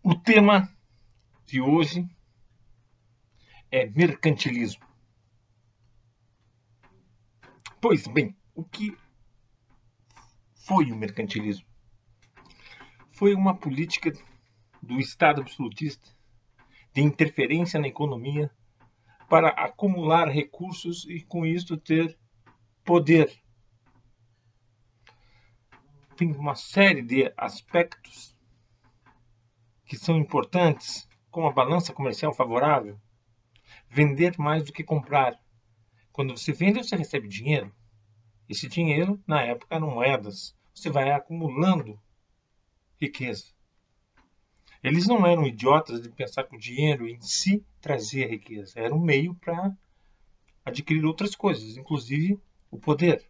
O tema de hoje é mercantilismo. Pois bem, o que foi o mercantilismo? Foi uma política do Estado absolutista de interferência na economia para acumular recursos e, com isso, ter poder. Tem uma série de aspectos que são importantes, como a balança comercial favorável, vender mais do que comprar. Quando você vende, você recebe dinheiro. Esse dinheiro, na época, eram moedas. Você vai acumulando riqueza. Eles não eram idiotas de pensar que o dinheiro em si trazia riqueza. Era um meio para adquirir outras coisas, inclusive o poder.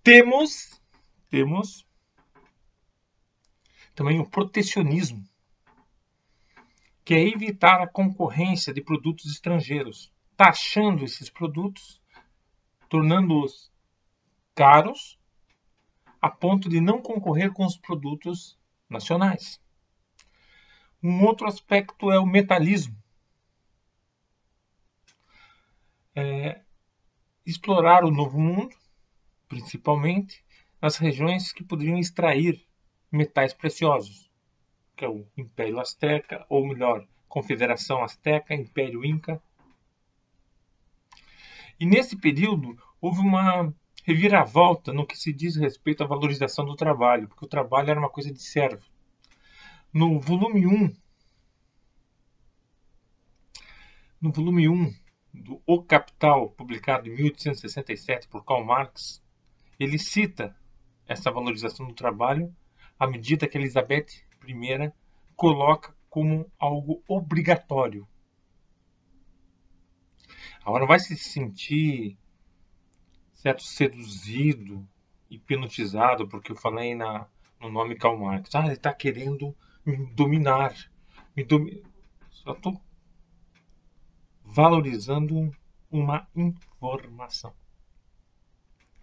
Temos também o protecionismo, que é evitar a concorrência de produtos estrangeiros, taxando esses produtos, tornando-os caros a ponto de não concorrer com os produtos nacionais. Um outro aspecto é o metalismo. Explorar o Novo Mundo, principalmente nas regiões que poderiam extrair metais preciosos, que é o Império Azteca, ou melhor, Confederação Azteca, Império Inca. E nesse período houve uma reviravolta no que se diz respeito à valorização do trabalho, porque o trabalho era uma coisa de servo. No volume 1, do O Capital, publicado em 1867 por Karl Marx, ele cita essa valorização do trabalho à medida que Elizabeth I coloca como algo obrigatório. Agora vai se sentir certo seduzido, hipnotizado, porque eu falei no nome Karl Marx. Ele está querendo me dominar. Só estou valorizando uma informação.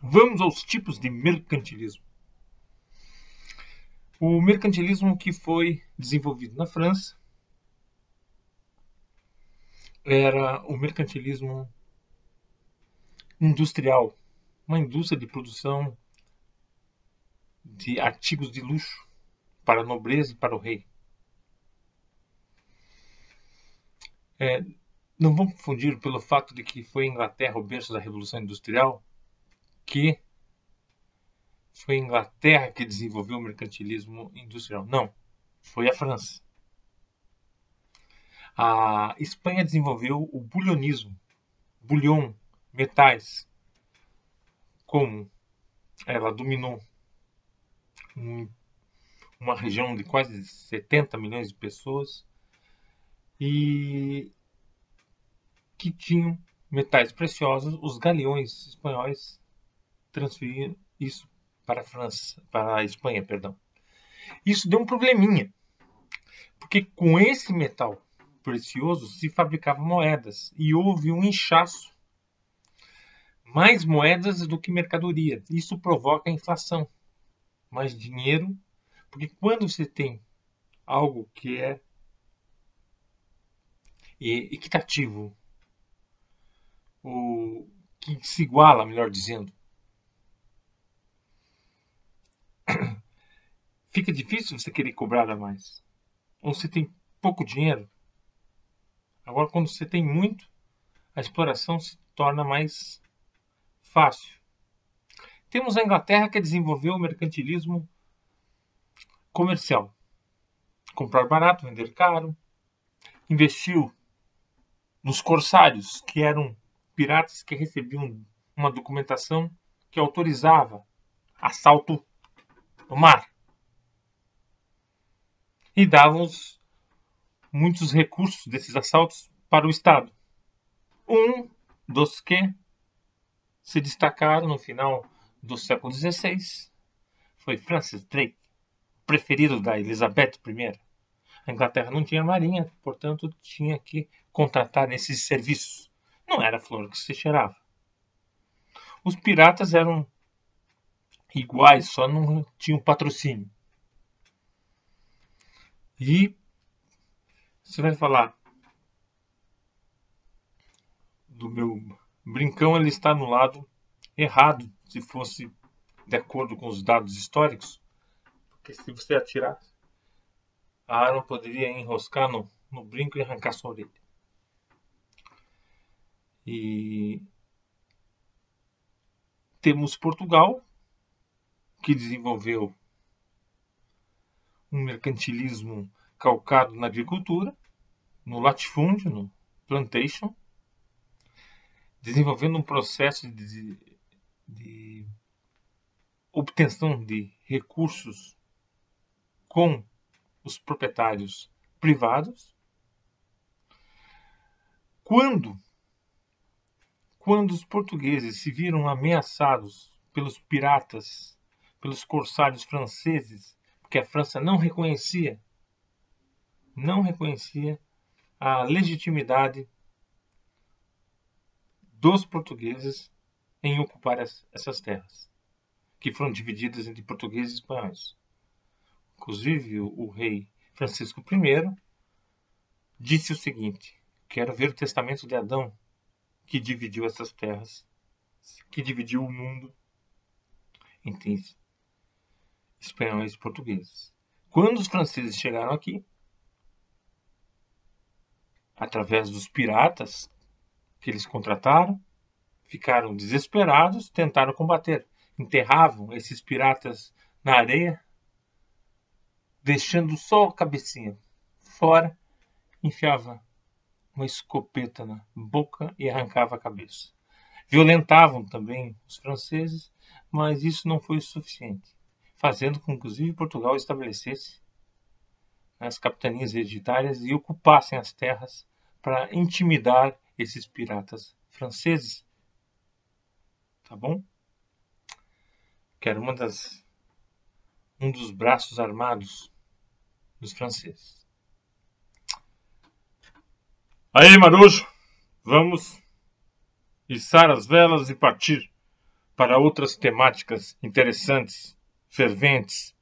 Vamos aos tipos de mercantilismo. O mercantilismo que foi desenvolvido na França era o mercantilismo industrial, uma indústria de produção de artigos de luxo para a nobreza e para o rei. Não vamos confundir pelo fato de que foi a Inglaterra o berço da Revolução Industrial, que foi a Inglaterra que desenvolveu o mercantilismo industrial. Não, foi a França. A Espanha desenvolveu o bulionismo, bullion, metais, como ela dominou uma região de quase 70 milhões de pessoas e que tinham metais preciosos, os galeões espanhóis transferiram isso para a França, para a Espanha, perdão. Isso deu um probleminha, porque com esse metal precioso se fabricavam moedas e houve um inchaço. Mais moedas do que mercadoria. Isso provoca a inflação. Mais dinheiro, porque quando você tem algo que é equitativo, ou que se iguala, melhor dizendo, fica difícil você querer cobrar a mais. Ou você tem pouco dinheiro. Agora, quando você tem muito, a exploração se torna mais fácil. Temos a Inglaterra que desenvolveu o mercantilismo comercial. Comprar barato, vender caro. Investiu nos corsários, que eram piratas que recebiam uma documentação que autorizava assalto no mar. E davam muitos recursos desses assaltos para o Estado. Um dos que se destacaram no final do século XVI foi Francis Drake, preferido da Elizabeth I. A Inglaterra não tinha marinha, portanto tinha que contratar esses serviços. Não era flor que se cheirava. Os piratas eram iguais, só não tinham patrocínio. E você vai falar do meu brincão, ele está no lado errado, se fosse de acordo com os dados históricos, porque se você atirar, a arma poderia enroscar no brinco e arrancar sua orelha. E temos Portugal, que desenvolveu um mercantilismo calcado na agricultura, no latifúndio, no plantation, desenvolvendo um processo de obtenção de recursos com os proprietários privados. Quando os portugueses se viram ameaçados pelos piratas, pelos corsários franceses, porque a França não reconhecia a legitimidade dos portugueses em ocupar essas terras, que foram divididas entre portugueses e espanhóis. Inclusive, o rei Francisco I disse o seguinte: quero ver o testamento de Adão, que dividiu essas terras, que dividiu o mundo entre espanhóis e portugueses. Quando os franceses chegaram aqui, através dos piratas que eles contrataram, ficaram desesperados, tentaram combater. Enterravam esses piratas na areia, deixando só a cabecinha fora, enfiava uma escopeta na boca e arrancava a cabeça. Violentavam também os franceses, mas isso não foi o suficiente, fazendo com que, inclusive, Portugal estabelecesse as capitanias hereditárias e ocupassem as terras para intimidar esses piratas franceses. Tá bom? Que era um dos braços armados dos franceses. Aí, Marujo, vamos içar as velas e partir para outras temáticas interessantes, ferventes.